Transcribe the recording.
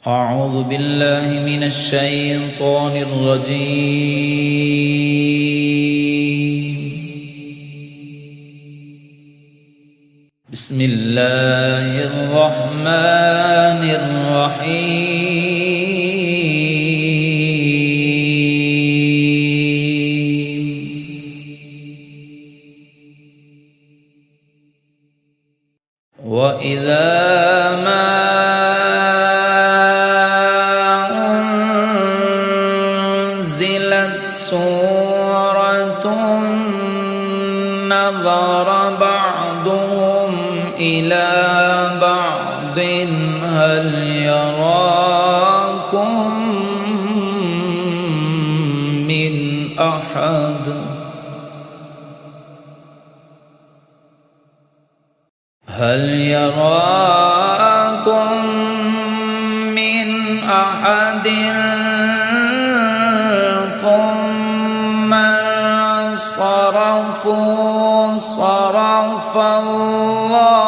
أعوذ بالله من الشيطان الرجيم. بسم الله الرحمن الرحيم. وإذا ما أنزلت سورة نظر بعضهم إلى بعض هل يراكم من أحد ثم صرف الله